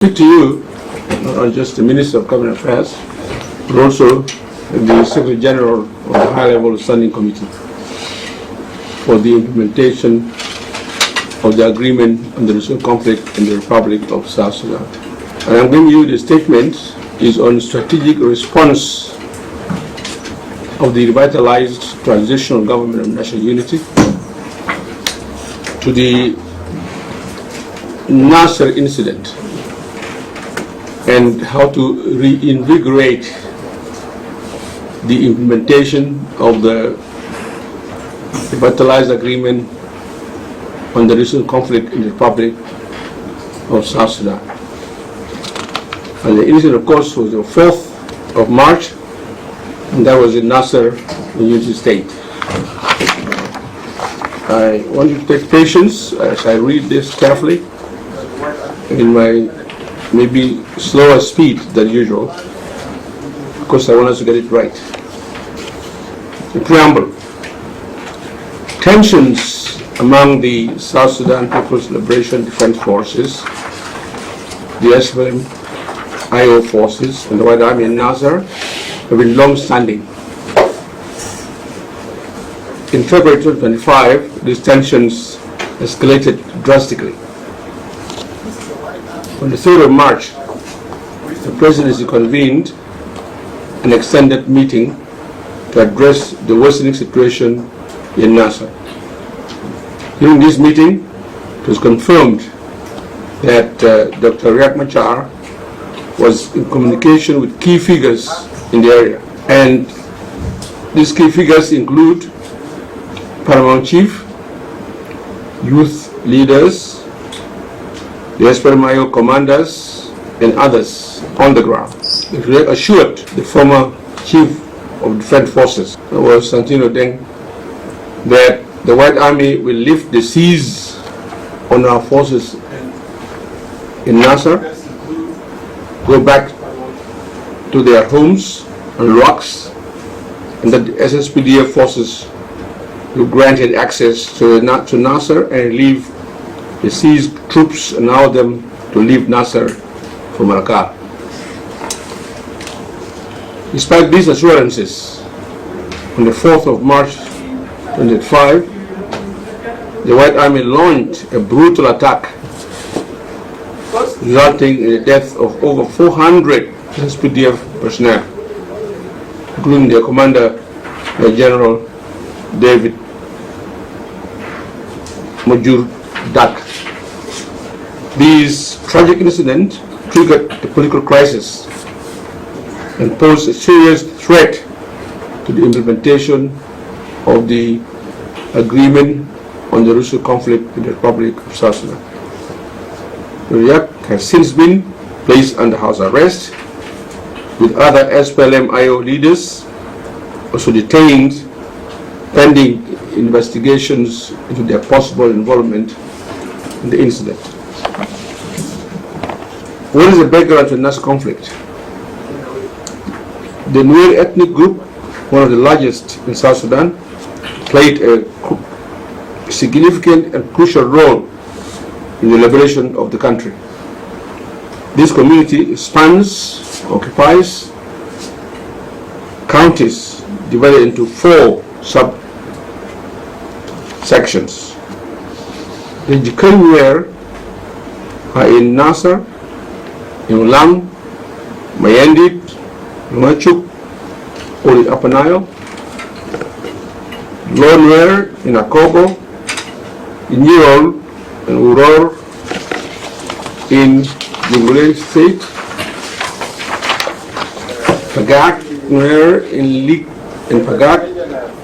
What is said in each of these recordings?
Speak to you, not just the Minister of Cabinet Affairs, but also the Secretary General of the High-Level Standing Committee for the implementation of the agreement on the recent conflict in the Republic of South Sudan. And I'm giving you the statement is on strategic response of the revitalized transitional government of national unity to the Nasser incident, and how to reinvigorate the implementation of the revitalized agreement on the recent conflict in the Republic of South Sudan. And the incident, of course, was the 4th of March, and that was in Nasser, in Unity State. I want you to take patience as I read this carefully in my maybe slower speed than usual, because I want us to get it right. The preamble. Tensions among the South Sudan People's Liberation Defense Forces, the SPLA-IO forces, and the White Army in Nasser have been long-standing. In February 2025, these tensions escalated drastically. On the 3rd of March, the presidency convened an extended meeting to address the worsening situation in Nasser. During this meeting, it was confirmed that Dr. Riek Machar was in communication with key figures in the area. And these key figures include Paramount Chief, youth leaders, the SPLA-IO commanders, and others on the ground. They assured the former Chief of Defense Forces, that was K-DEenk, that the White Army will lift the siege on our forces in Nasser, go back to their homes and rocks, and that the SSPDF forces will grant access to Nasser and relieve the seized troops, and allow them to leave Nasser for Malakal. Despite these assurances, on the 4th of March 2025, the White Army launched a brutal attack, resulting in the death of over 400 SPDF personnel, including their commander, General David Major Dak. This tragic incident triggered the political crisis and posed a serious threat to the implementation of the agreement on the recent conflict in the Republic of South Sudan. Riek has since been placed under house arrest, with other SPLA-IO leaders also detained pending investigations into their possible involvement in the incident. What is the background to the Nasser conflict? The Nuer ethnic group, one of the largest in South Sudan, played a significant and crucial role in the liberation of the country. This community occupies counties divided into 4 subsections. The Nuer are in Nasser, in Ulang, Mayandit, Lumachuk, or in Upper Nile, Nuer in Akobo, in Yerol and Uror in Jonglei State, Pagak Nuer in Lik in Pagak,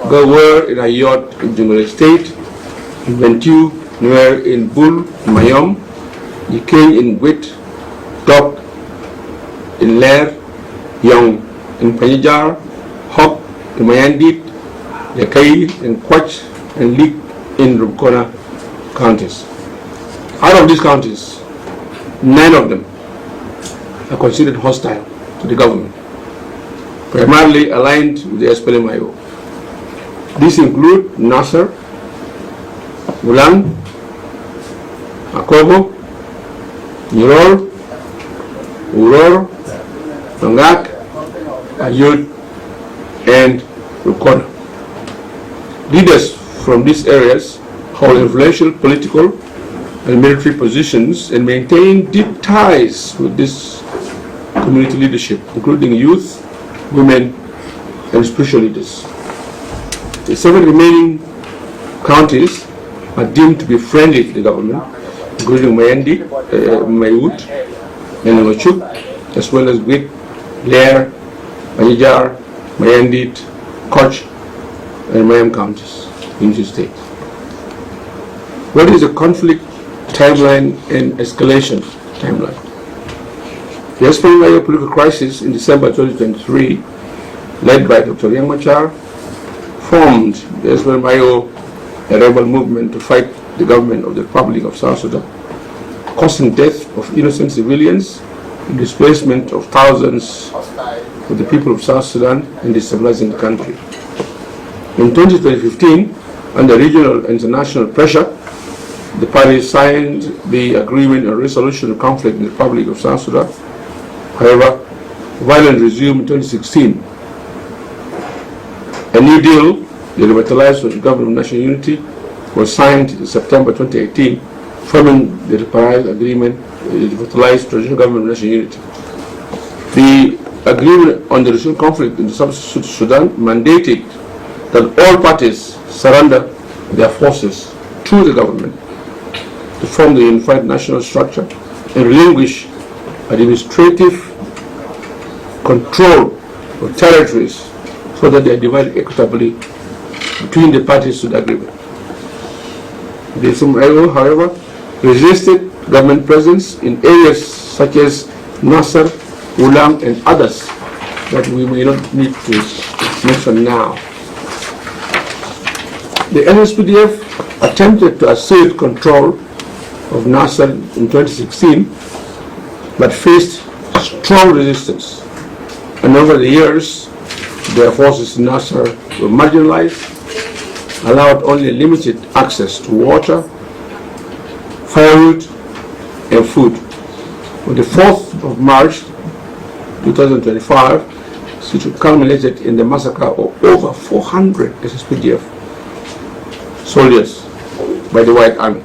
Gawer in Ayot in Jonglei State, Bentiu Nuer in Bul, Mayom, Yikeng in Gwit, Dok in Ler, Yong in Panyajar, Hok in Mayandit, Yakai in Kwach, and Lik in Rukona counties. Out of these counties, 9 of them are considered hostile to the government, primarily aligned with the SPLA-IO. These include Nasser, Ulang, Akobo, Nirol, Uror, Mangak, Ayud, and Rukona. Leaders from these areas hold influential political and military positions and maintain deep ties with this community leadership, including youth, women, and spiritual leaders. The 7 remaining counties are deemed to be friendly to the government, including Mayandi, Mayut, and Machuk, as well as Gwit, Lair, Manijar, Mayandit, Koch, and Mayam counties in the state. What is the conflict timeline and escalation timeline? The SPLA-IO political crisis in December 2023, led by Dr. Riek Machar, formed the SPLA-IO, a rebel movement to fight the government of the Republic of South Sudan, causing death of innocent civilians and displacement of thousands of the people of South Sudan and destabilizing the country. In 2015, under regional and international pressure, the parties signed the agreement on resolution of conflict in the Republic of South Sudan. However, violence resumed in 2016. A new deal, the revitalized Government of National Unity, was signed in September 2018, forming the revised agreement, the revitalized Transitional Government of National Unity. The agreement on the recent conflict in the South Sudan mandated that all parties surrender their forces to the government to form the unified national structure and relinquish administrative control of territories so that they are divided equitably between the parties to the agreement. The SPLA-IO, however, resisted government presence in areas such as Nasser, Ulam, and others that we may not need to mention now. The SSPDF attempted to assert control of Nasser in 2016, but faced strong resistance. And over the years, their forces in Nasser were marginalized, allowed only limited access to water, firewood, and food. On the 4th of March 2025, it culminated in the massacre of over 400 SSPDF soldiers by the White Army,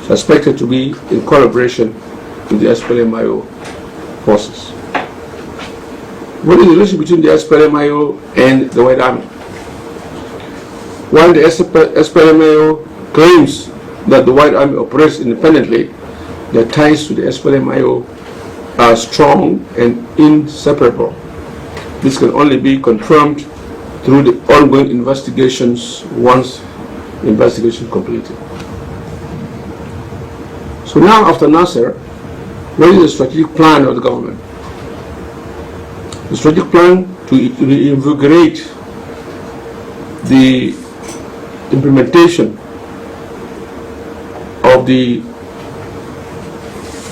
suspected to be in collaboration with the SPLA-IO forces. What is the relationship between the SPLA-IO and the White Army? While the SPLA-IO claims that the White Army operates independently, their ties to the SPLA-IO are strong and inseparable. This can only be confirmed through the ongoing investigations once the investigation is completed. So now, after Nasser, what is the strategic plan of the government? The strategic plan to reinvigorate the implementation of the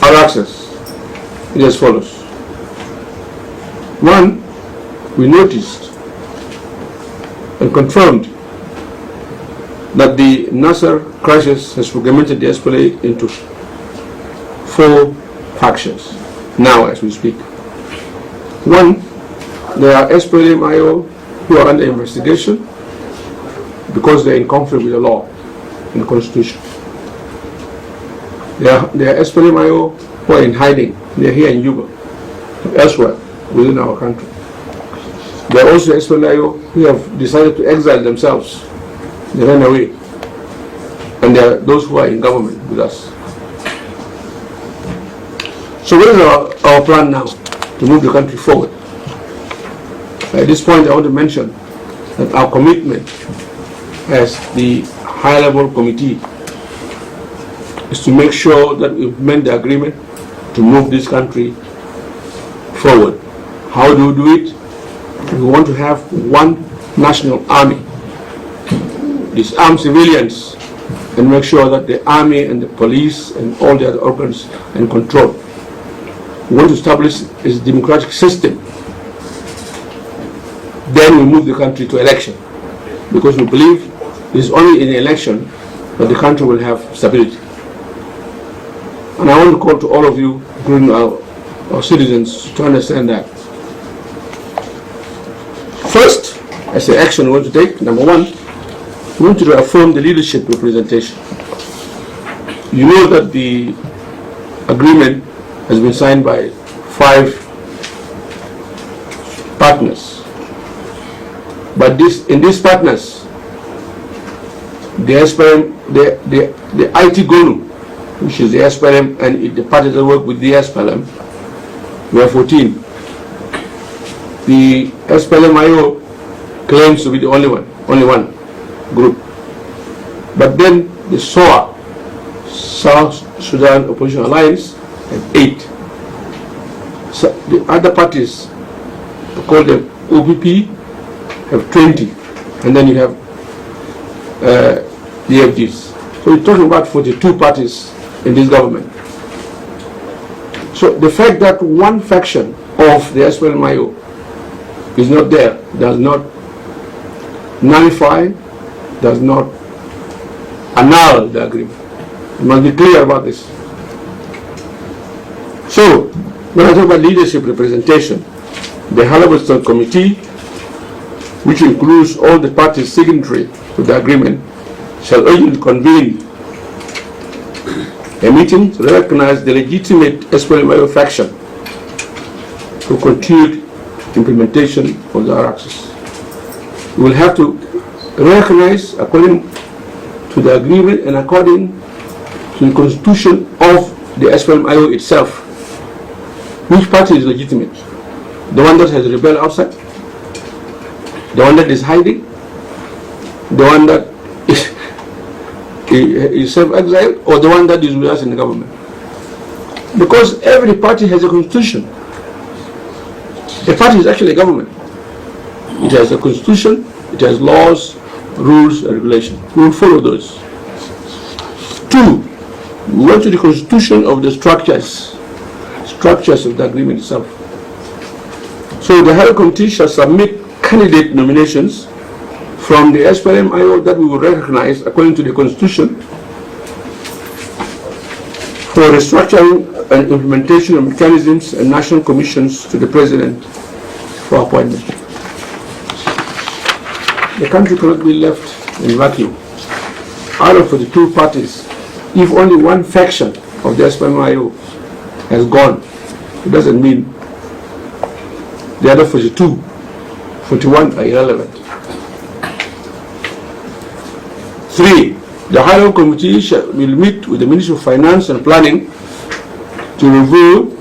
R-ARCSS is as follows. One, we noticed and confirmed that the Nasser crisis has fragmented the SPLA into 4 factions now as we speak. One, there are SPLA-IO who are under investigation because they are in conflict with the law and the constitution. There are SPLA-IO who are in hiding. They are here in Juba, elsewhere within our country. There are also SPLA-IO who have decided to exile themselves. They ran away. And there are those who are in government with us. So what is our plan now to move the country forward? At this point, I want to mention that our commitment as the high-level committee is to make sure that we implement the agreement to move this country forward. How do we do it? We want to have one national army, disarm civilians, and make sure that the army and the police and all the other organs are in control. We want to establish a democratic system. Then we move the country to election, because we believe it is only in election that the country will have stability. And I want to call to all of you, including our our citizens to understand that. First, as the action we want to take, number one, we want to reaffirm the leadership representation. You know that the agreement has been signed by 5 partners. But in these partners, the SPLM, the IT GONU, which is the SPLM and the parties that work with the SPLM, we have 14. The SPLA-IO claims to be the only one group. But then the SOA, South Sudan Opposition Alliance, have 8. So the other parties, we call them OPP, have 20. And then you have the FDs. So we're talking about 42 parties in this government. So the fact that one faction of the SPLA-IO is not there does not nullify, does not annul the agreement. You must be clear about this. So, when I talk about leadership representation, the Halliburton Committee, which includes all the parties signatory to the agreement, shall urgently convene a meeting to recognize the legitimate SPLA-IO faction for continued implementation of the R-ARCSS. We will have to recognize, according to the agreement and according to the constitution of the SPLA-IO itself, which party is legitimate? The one that has rebelled outside? The one that is hiding? The one that is self-exiled? Or the one that is with us in the government? Because every party has a constitution. A party is actually a government. It has a constitution, it has laws, rules, and regulations. We will follow those. 2, we went to the constitution of the structures of the agreement itself. So the High Committee shall submit candidate nominations from the SPLA-IO that we will recognize according to the constitution for restructuring and implementation of mechanisms and national commissions to the President for appointment. The country cannot be left in vacuum. Out of the 2 parties, if only one faction of the SPLA-IO has gone, it doesn't mean the other 41 are irrelevant. 3, the High Committee will meet with the Ministry of Finance and Planning to review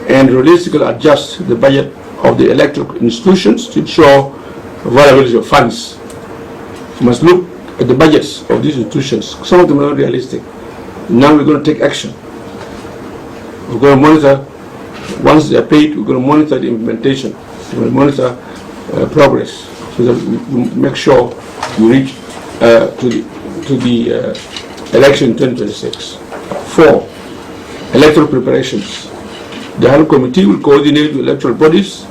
and realistically adjust the budget of the electoral institutions to ensure availability of funds. We must look at the budgets of these institutions. Some of them are not realistic. Now we're going to take action. We're going to monitor, once they're paid, we're going to monitor the implementation. We're going to monitor progress so that we make sure we reach to the election 2026. 4, electoral preparations. The High Committee will coordinate with electoral bodies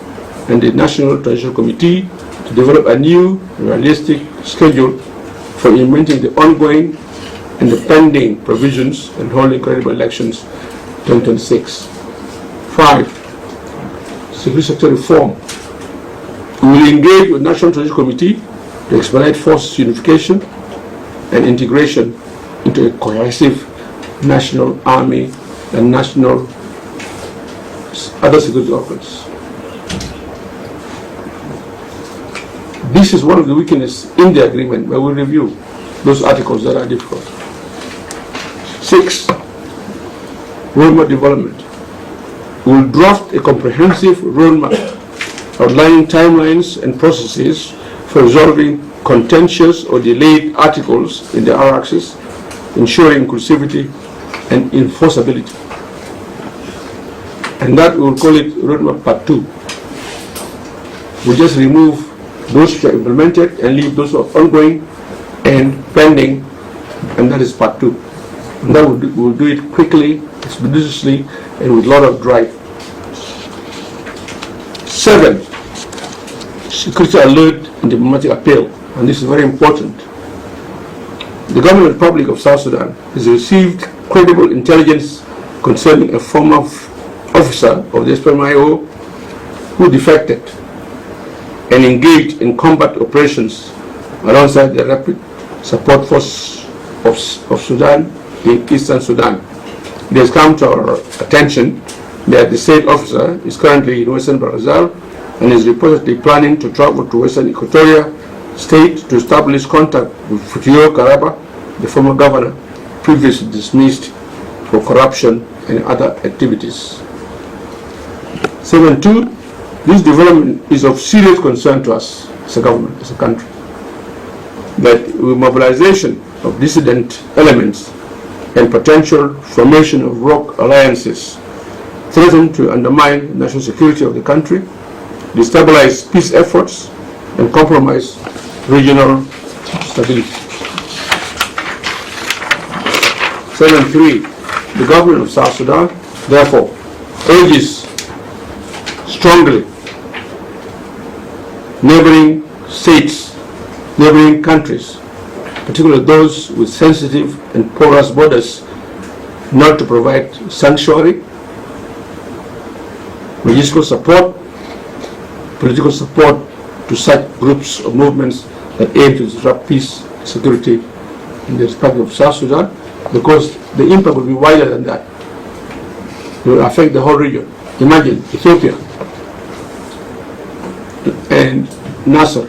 and the National Transition Committee to develop a new realistic schedule for implementing the ongoing and the pending provisions and holding credible elections 2026. 5, security sector reform. We will engage with National Transition Committee to expedite forces unification and integration into a cohesive national army and national other security organs. This is one of the weaknesses in the agreement, where we review those articles that are difficult. 6, roadmap development. We will draft a comprehensive roadmap outlining timelines and processes for resolving contentious or delayed articles in the R-ARCSS, ensuring inclusivity and enforceability. And that we will call it Roadmap Part 2. We just remove those which are implemented and leave those who are ongoing and pending, and that is Part 2. And that we will do it quickly, expeditiously, and with a lot of drive. 7, security alert and diplomatic appeal, and this is very important. The Government Republic of South Sudan has received credible intelligence concerning a form of officer of the SPLA-IO who defected and engaged in combat operations alongside the Rapid Support Force of Sudan in Eastern Sudan. It has come to our attention that the said officer is currently in Western Barazal and is reportedly planning to travel to Western Equatoria State to establish contact with Futio Karaba, the former governor, previously dismissed for corruption and other activities. 7.2. This development is of serious concern to us as a government, as a country. That with mobilization of dissident elements and potential formation of rogue alliances threaten to undermine the national security of the country, destabilize peace efforts, and compromise regional stability. 7.3. The government of South Sudan, therefore, urges strongly neighboring states, neighboring countries, particularly those with sensitive and porous borders, not to provide sanctuary, logistical support, political support to such groups or movements that aim to disrupt peace and security in the Republic of South Sudan, because the impact will be wider than that. It will affect the whole region. Imagine Ethiopia and Nasser,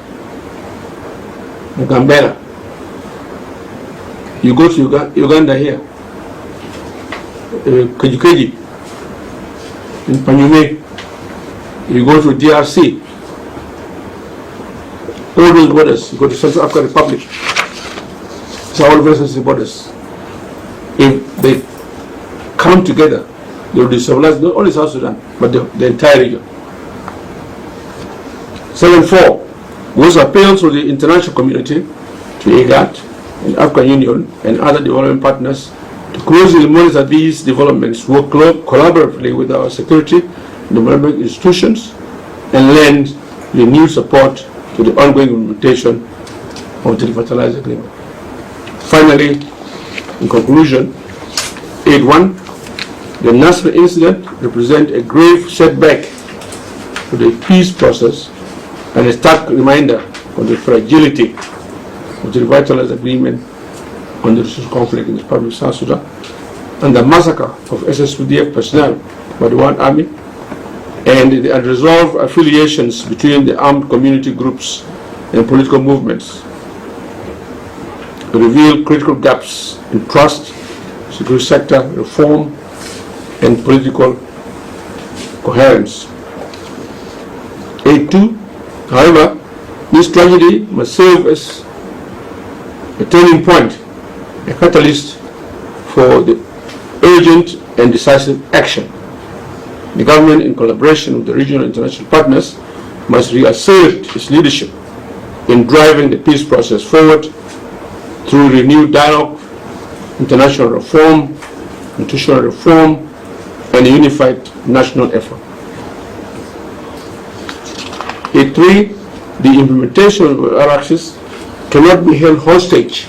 Gambela. You go to Uganda here, Kajikeji, in Panyume. You go to DRC, all those borders. You go to Central African Republic. It's all very sensitive borders. If they come together, they will destabilize not only South Sudan, but the entire region. 7.4. We also appeal to the international community, to IGAD, and African Union, and other development partners to closely monitor these developments, work collaboratively with our security and development institutions, and lend renewed support to the ongoing implementation of the revitalized agreement. Finally, in conclusion, 8.1, the Nasser incident represents a grave setback for the peace process and a stark reminder of the fragility of the revitalized agreement on the resource conflict in the Republic of South Sudan, and the massacre of SSPDF personnel by the One Army, and the unresolved affiliations between the armed community groups and political movements reveal critical gaps in trust, security sector reform, and political coherence. 8.2. However, this tragedy must serve as a turning point, a catalyst for the urgent and decisive action. The government, in collaboration with the regional and international partners, must reassert its leadership in driving the peace process forward through renewed dialogue, international reform, institutional reform, and a unified national effort. 8.3. The implementation of R-ARCSS cannot be held hostage.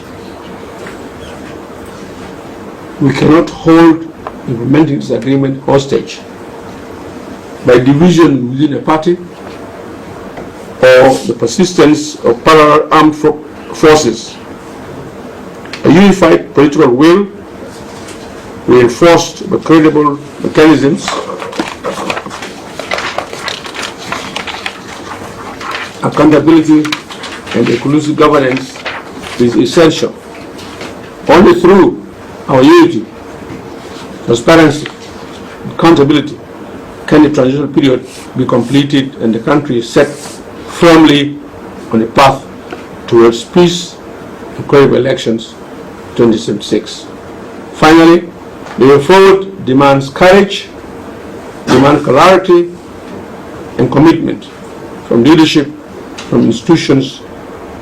We cannot hold implementing this agreement hostage by division within a party or the persistence of parallel armed forces. A unified political will, reinforced by credible mechanisms, accountability, and inclusive governance is essential. Only through our unity, transparency, accountability can the transitional period be completed and the country set firmly on a path towards peace and credible elections 2076. Finally, the way forward demands courage, demands clarity and commitment from leadership, from institutions,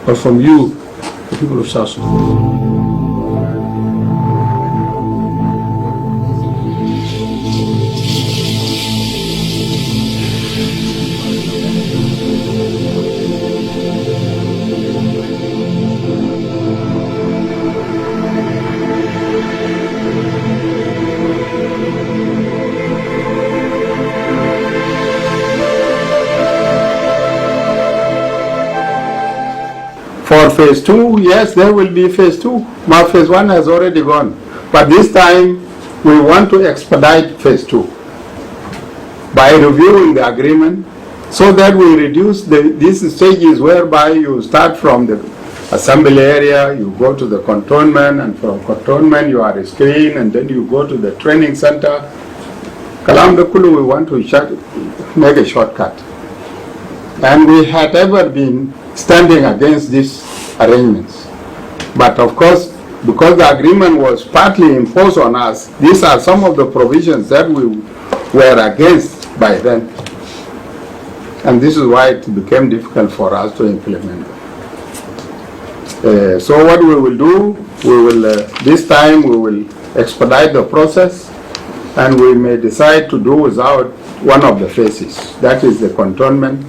but from you, the people of South Sudan. For phase 2, yes, there will be phase 2. But phase 1 has already gone. But this time, we want to expedite phase 2 by reviewing the agreement so that we reduce these stages whereby you start from the assembly area, you go to the cantonment, and from cantonment you are screened, and then you go to the training center. Kalam Kulu, we want to make a shortcut. And we had ever been standing against these arrangements. But of course, because the agreement was partly imposed on us, these are some of the provisions that we were against by then. And this is why it became difficult for us to implement them. So what we will do, we will, this time we will expedite the process, and we may decide to do without one of the phases. That is the cantonment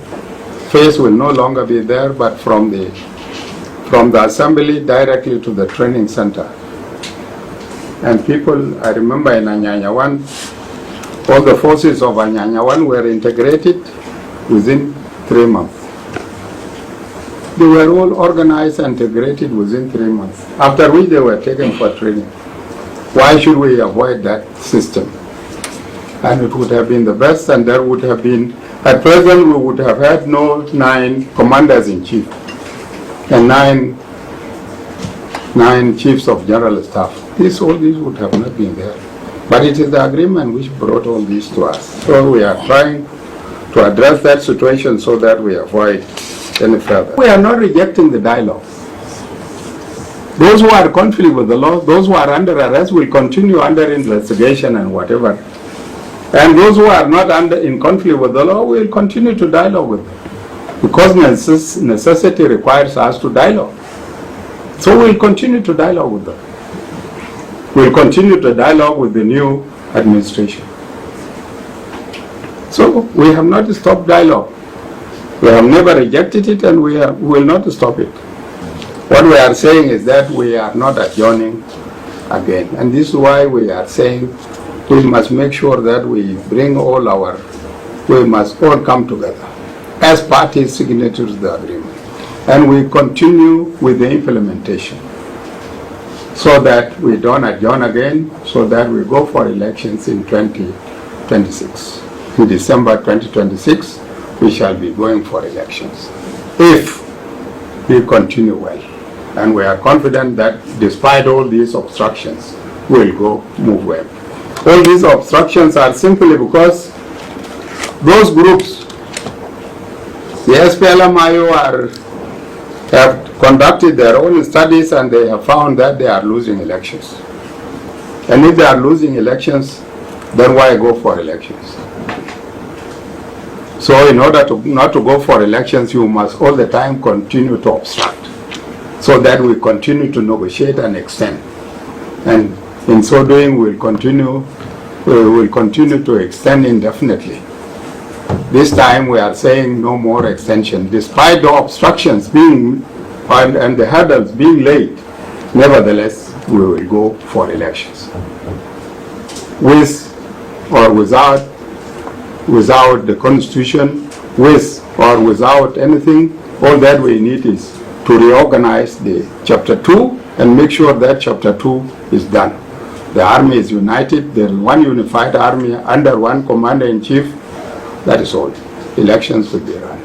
phase will no longer be there, but from the assembly directly to the training center. And people, I remember in Anyanya 1, all the forces of Anyanya 1 were integrated within 3 months. They were all organized and integrated within 3 months, after which they were taken for training. Why should we avoid that system? And it would have been the best, and there would have been, at present we would have had no 9 commanders-in-chief and 9 chiefs of general staff. All these would have not been there. But it is the agreement which brought all this to us. So we are trying to address that situation so that we avoid any further. We are not rejecting the dialogue. Those who are in conflict with the law, those who are under arrest will continue under investigation and whatever. And those who are not in conflict with the law will continue to dialogue with them. Because necessity requires us to dialogue. So we'll continue to dialogue with them. We'll continue to dialogue with the new administration. So we have not stopped dialogue. We have never rejected it, and we will not stop it. What we are saying is that we are not adjourning again. And this is why we are saying we must make sure that we bring we must all come together as parties signatories to the agreement. And we continue with the implementation so that we don't adjourn again, so that we go for elections in 2026. In December 2026, we shall be going for elections if we continue well. And we are confident that despite all these obstructions, we will move well. All these obstructions are simply because those groups, the SPLA-IO have conducted their own studies, and they have found that they are losing elections. And if they are losing elections, then why go for elections? So in order not to go for elections, you must all the time continue to obstruct, so that we continue to negotiate and extend. And in so doing, we will continue to extend indefinitely. This time we are saying no more extension, despite the obstructions being and the hurdles being laid. Nevertheless, we will go for elections, with or without the constitution, with or without anything. All that we need is to reorganize the chapter 2 and make sure that chapter 2 is done. The army is united. There is one unified army under one commander-in-chief. That is all. Elections will be run.